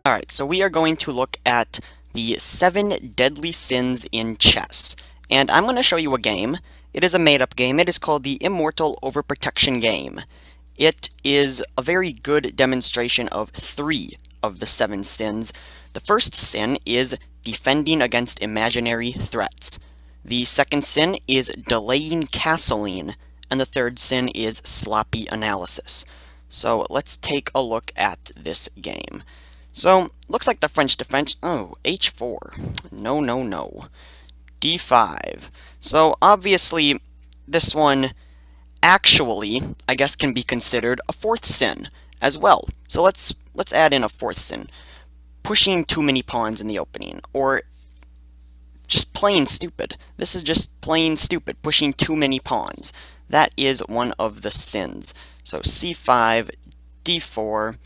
Alright, so we are going to look at the 7 deadly sins in chess. And I'm going to show you a game. It is a made-up game. It is called the Immortal Overprotection game. It is a very good demonstration of 3 of the 7 sins. The first sin is defending against imaginary threats. The second sin is delaying castling. And the third sin is sloppy analysis. So let's take a look at this game. So, looks like the French defense. Oh, h4. No, no, no. d5. So, obviously, this one actually, I guess, can be considered a 4th sin as well. So let's add in a 4th sin. Pushing too many pawns in the opening, or just plain stupid. This is just plain stupid, pushing too many pawns. That is one of the sins. So c5, d4,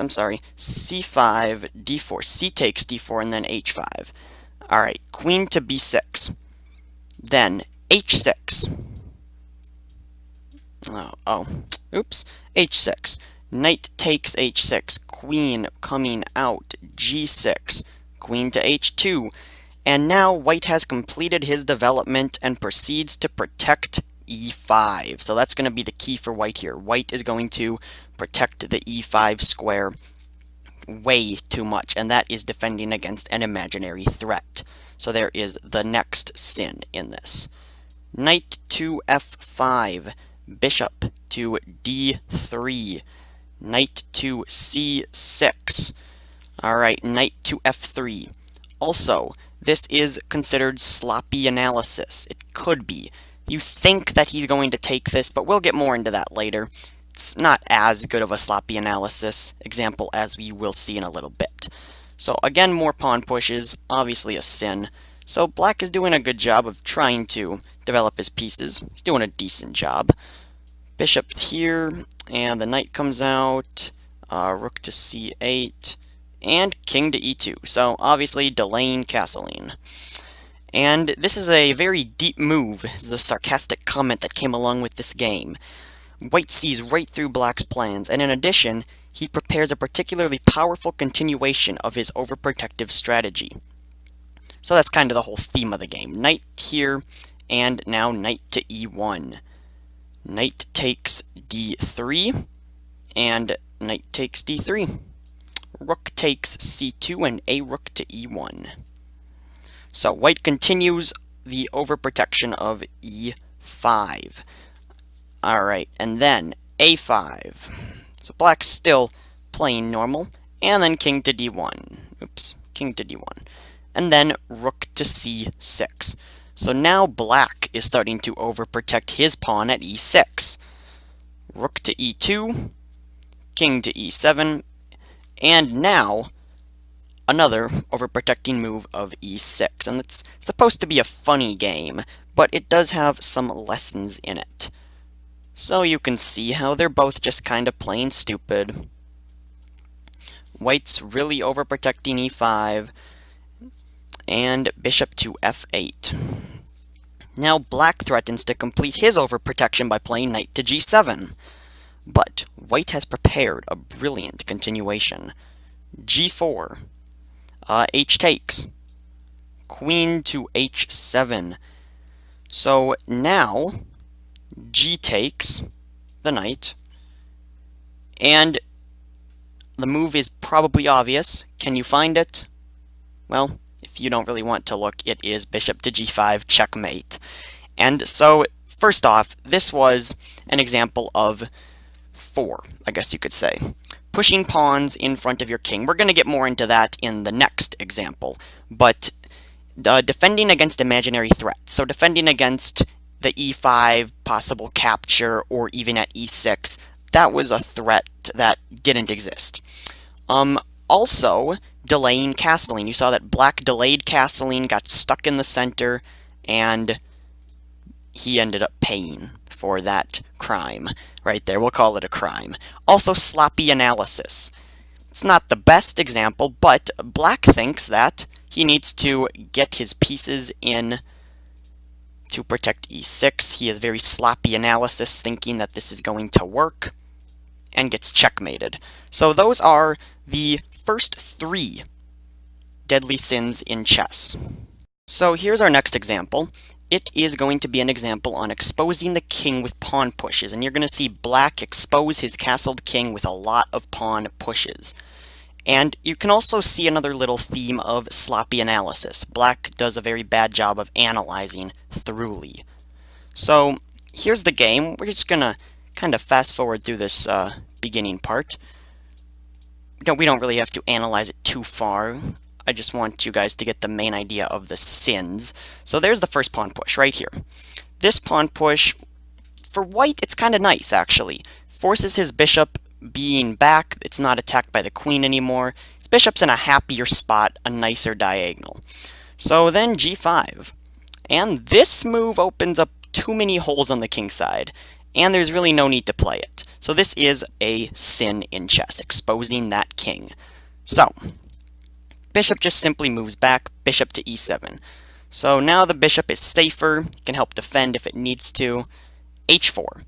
I'm sorry, c5, d4, c takes d4, and then h5. Alright, queen to b6. Then h6. h6. Knight takes h6, queen coming out, g6, queen to h2. And now white has completed his development and proceeds to protect e5. So that's going to be the key for white here. White is going to protect the e5 square way too much, and that is defending against an imaginary threat. So there is the next sin in this. Knight to f5, bishop to d3, knight to c6. Alright, knight to f3. Also, this is considered sloppy analysis. It could be. You think that he's going to take this, but we'll get more into that later. It's not as good of a sloppy analysis example as we will see in a little bit. So again, more pawn pushes, obviously a sin. So black is doing a good job of trying to develop his pieces. He's doing a decent job. Bishop here, and the knight comes out, rook to c8, and king to e2. So obviously delaying castling. And this is a very deep move. This is a sarcastic comment that came along with this game. White sees right through black's plans, and in addition, he prepares a particularly powerful continuation of his overprotective strategy. So that's kind of the whole theme of the game. Knight here, and now knight to e1. Knight takes d3, and knight takes d3. Rook takes c2, and a rook to e1. So white continues the overprotection of e5. Alright, and then a5. So black's still playing normal. And then king to d1. King to d1. And then rook to c6. So now black is starting to overprotect his pawn at e6. Rook to e2. King to e7. And now another overprotecting move of e6. And it's supposed to be a funny game, but it does have some lessons in it. So you can see how they're both just kind of plain stupid. White's really overprotecting e5. And bishop to f8. Now black threatens to complete his overprotection by playing knight to g7. But white has prepared a brilliant continuation. g4. H takes. Queen to h7. So now g takes the knight. And the move is probably obvious. Can you find it? Well, if you don't really want to look, it is bishop to g5, checkmate. And so, first off, this was an example of 4, I guess you could say. Pushing pawns in front of your king. We're going to get more into that in the next example. But defending against imaginary threats. So defending against the e5 possible capture, or even at e6, that was a threat that didn't exist. Also, delaying castling. You saw that black delayed castling, got stuck in the center, and he ended up paying for that crime. Right there, we'll call it a crime. Also, sloppy analysis. It's not the best example, but black thinks that he needs to get his pieces in to protect e6. He has very sloppy analysis, thinking that this is going to work, and gets checkmated. So those are the first 3 deadly sins in chess. So here's our next example. It is going to be an example on exposing the king with pawn pushes, and you're going to see black expose his castled king with a lot of pawn pushes. And you can also see another little theme of sloppy analysis. Black does a very bad job of analyzing thoroughly. So here's the game. We're just going to kind of fast forward through this beginning part. We don't really have to analyze it too far. I just want you guys to get the main idea of the sins. So there's the first pawn push right here. This pawn push, for white, it's kind of nice, actually. Forces his bishop being back. It's not attacked by the queen anymore. His bishop's in a happier spot, a nicer diagonal. So then g5. And this move opens up too many holes on the king side, and there's really no need to play it. So this is a sin in chess, exposing that king. So bishop just simply moves back, bishop to e7. So now the bishop is safer, can help defend if it needs to. h4.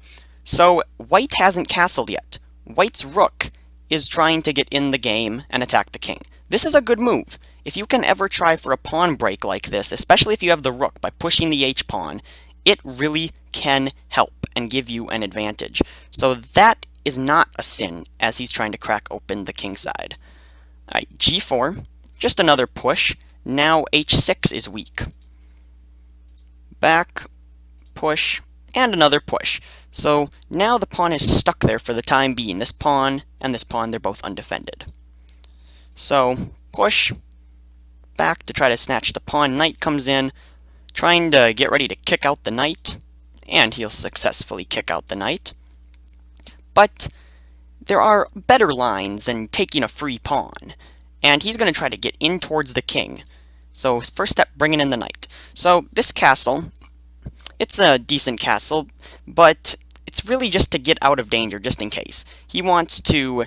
So white hasn't castled yet. White's rook is trying to get in the game and attack the king. This is a good move. If you can ever try for a pawn break like this, especially if you have the rook by pushing the h-pawn, it really can help and give you an advantage. So that is not a sin, as he's trying to crack open the king side. Alright, g4. Just another push. Now h6 is weak. Back, push, and another push. So now the pawn is stuck there for the time being. This pawn and this pawn, they're both undefended. So push, back to try to snatch the pawn. Knight comes in, trying to get ready to kick out the knight, and he'll successfully kick out the knight. But there are better lines than taking a free pawn. And he's going to try to get in towards the king. So first step, bringing in the knight. So this castle, it's a decent castle, but it's really just to get out of danger, just in case. He wants to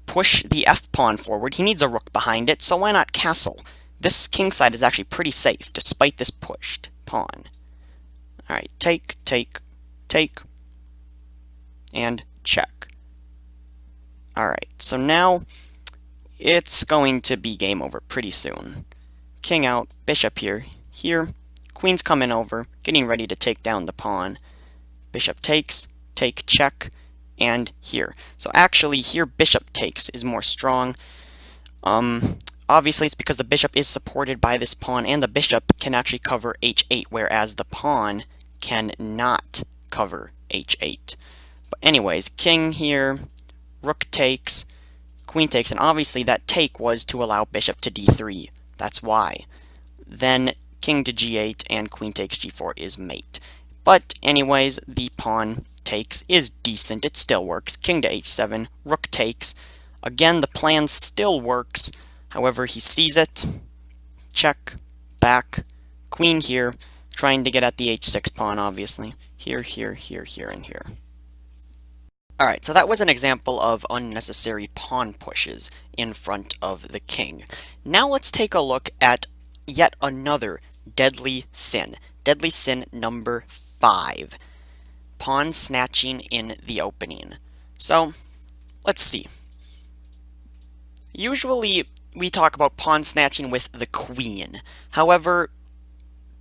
push the f-pawn forward. He needs a rook behind it, so why not castle? This king side is actually pretty safe, despite this pushed pawn. Alright, take, and check. Alright, so now it's going to be game over pretty soon. King out, bishop here, queen's coming over, getting ready to take down the pawn. Bishop takes, take, check, and here. So actually here bishop takes is more strong. Obviously it's because the bishop is supported by this pawn, and the bishop can actually cover h8, whereas the pawn cannot cover h8. But anyways, king here, rook takes, queen takes, and obviously that take was to allow bishop to d3. That's why. Then king to g8 and queen takes g4 is mate. But anyways, the pawn takes is decent. It still works. King to h7, rook takes. Again, the plan still works. However, he sees it. Check, back, queen here, trying to get at the h6 pawn, obviously. Here, and here. Alright, so that was an example of unnecessary pawn pushes in front of the king. Now let's take a look at yet another deadly sin. Deadly sin number 5. Pawn snatching in the opening. So, let's see. Usually, we talk about pawn snatching with the queen. However,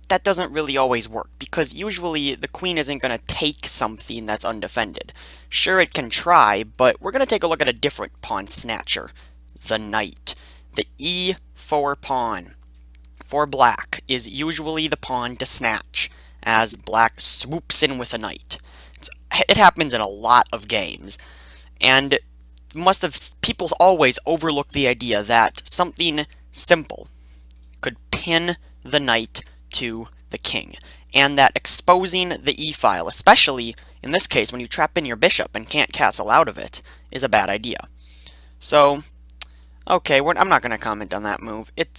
that doesn't really always work, because usually the queen isn't going to take something that's undefended. Sure, it can try, but we're going to take a look at a different pawn snatcher, the knight. The e4 pawn for black is usually the pawn to snatch, as black swoops in with a knight. It happens in a lot of games, and people always overlook the idea that something simple could pin the knight to the king, and that exposing the e-file, especially in this case when you trap in your bishop and can't castle out of it, is a bad idea. So, okay, I'm not going to comment on that move. It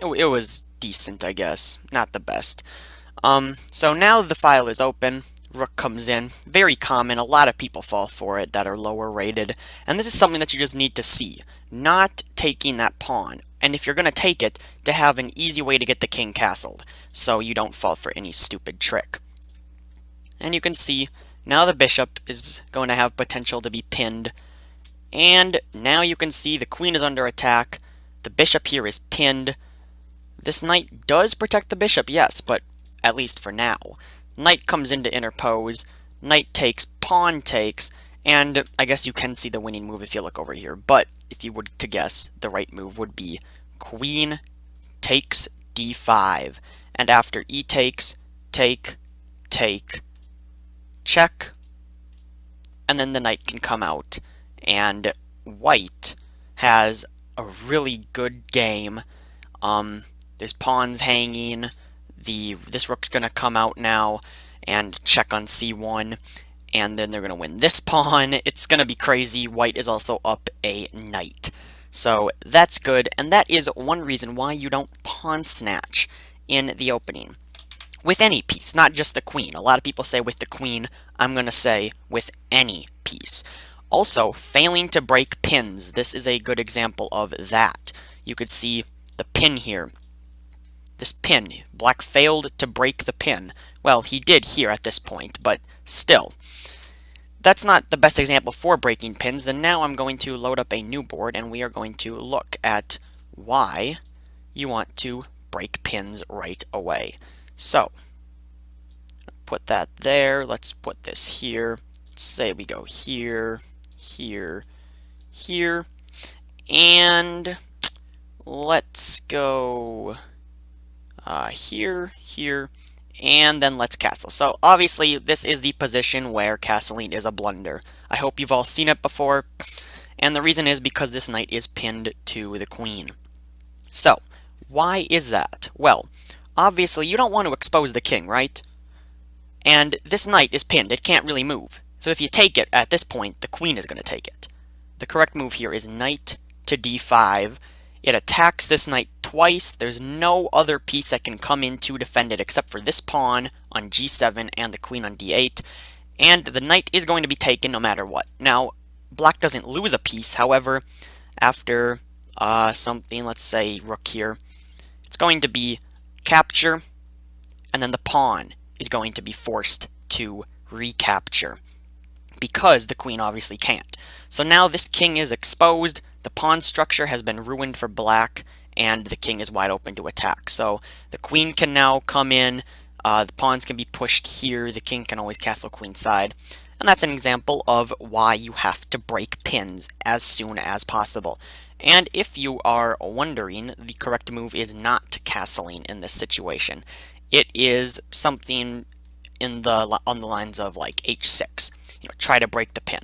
was decent, I guess. Not the best. So now the file is open. Rook comes in. Very common. A lot of people fall for it that are lower rated. And this is something that you just need to see. Not taking that pawn. And if you're going to take it, to have an easy way to get the king castled, so you don't fall for any stupid trick. And you can see, now the bishop is going to have potential to be pinned. And now you can see the queen is under attack. The bishop here is pinned. This knight does protect the bishop, yes, but at least for now. Knight comes in to interpose. Knight takes, pawn takes, and I guess you can see the winning move if you look over here. But if you were to guess, the right move would be queen takes d5. And after e takes, take, check, and then the knight can come out. And white has a really good game. There's pawns hanging. This rook's going to come out now and check on c1. And then they're going to win this pawn. It's going to be crazy. White is also up a knight. So that's good, and that is one reason why you don't pawn snatch in the opening. With any piece, not just the queen. A lot of people say with the queen. I'm going to say with any piece. Also, failing to break pins. This is a good example of that. You could see the pin here. This pin. Black failed to break the pin. Well, he did here at this point, but still. That's not the best example for breaking pins, and now I'm going to load up a new board, and we are going to look at why you want to break pins right away. So, put that there. Let's put this here. Let's say we go here, here, here, and let's go here, here, and then let's castle. So obviously this is the position where castling is a blunder. I hope you've all seen it before, and the reason is because this knight is pinned to the queen. So why is that? Well, obviously you don't want to expose the king, right? And this knight is pinned, it can't really move. So if you take it at this point, the queen is going to take it. The correct move here is knight to d5. It attacks this knight twice. There's no other piece that can come in to defend it except for this pawn on g7 and the queen on d8. And the knight is going to be taken no matter what. Now, black doesn't lose a piece. However, after something, let's say rook here, it's going to be capture, and then the pawn is going to be forced to recapture because the queen obviously can't. So now this king is exposed. The pawn structure has been ruined for black, and the king is wide open to attack. So the queen can now come in, the pawns can be pushed here, the king can always castle queenside, and that's an example of why you have to break pins as soon as possible. And if you are wondering, the correct move is not castling in this situation. It is something on the lines of like h6. Try to break the pin,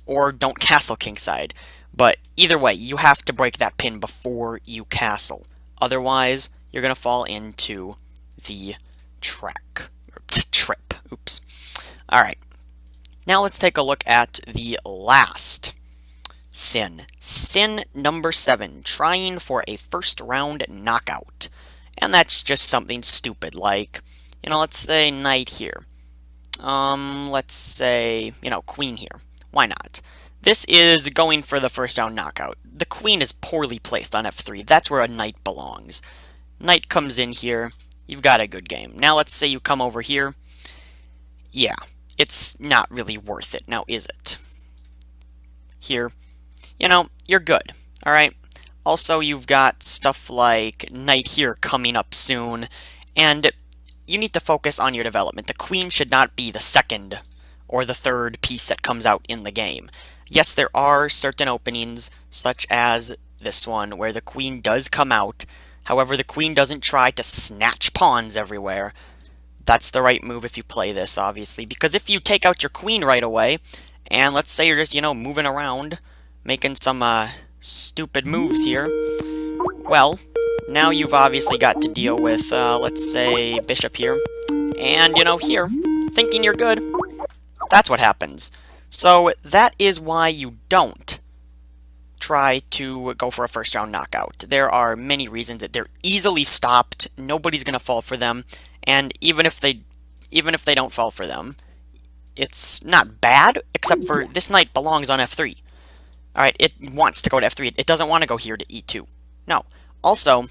or don't castle kingside. But either way, you have to break that pin before you castle. Otherwise, you're going to fall into the trip. Oops. Alright. Now let's take a look at the last sin. Sin number 7, trying for a first round knockout. And that's just something stupid, like, let's say knight here. Let's say, queen here. Why not? This is going for the first round knockout. The queen is poorly placed on f3. That's where a knight belongs. Knight comes in here. You've got a good game. Now let's say you come over here. Yeah, it's not really worth it. Now is it? Here, you're good. Alright? Also, you've got stuff like knight here coming up soon. And you need to focus on your development. The queen should not be the second or the third piece that comes out in the game. Yes, there are certain openings, such as this one, where the queen does come out. However, the queen doesn't try to snatch pawns everywhere. That's the right move if you play this, obviously. Because if you take out your queen right away, and let's say you're just, moving around, making some stupid moves here, well, now you've obviously got to deal with, let's say, bishop here. And, here, thinking you're good, that's what happens. So that is why you don't try to go for a first round knockout. There are many reasons that they're easily stopped. Nobody's going to fall for them, and even if they don't fall for them, it's not bad, except for this knight belongs on f3. All right, it wants to go to f3. It doesn't want to go here to e2. No. Also,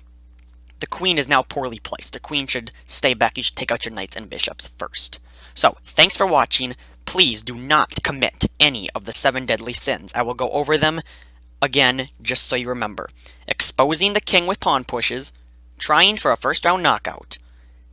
the queen is now poorly placed. The queen should stay back. You should take out your knights and bishops first. So, thanks for watching. Please do not commit any of the 7 deadly sins. I will go over them again, just so you remember. Exposing the king with pawn pushes, trying for a first round knockout,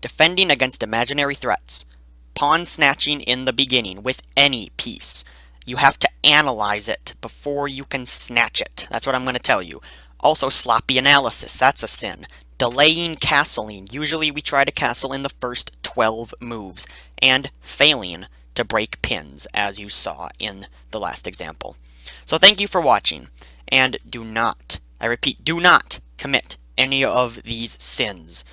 defending against imaginary threats, pawn snatching in the beginning with any piece. You have to analyze it before you can snatch it. That's what I'm going to tell you. Also, sloppy analysis. That's a sin. Delaying castling. Usually we try to castle in the first 12 moves. And failing to break pins, as you saw in the last example. So thank you for watching. And do not, I repeat, do not commit any of these sins.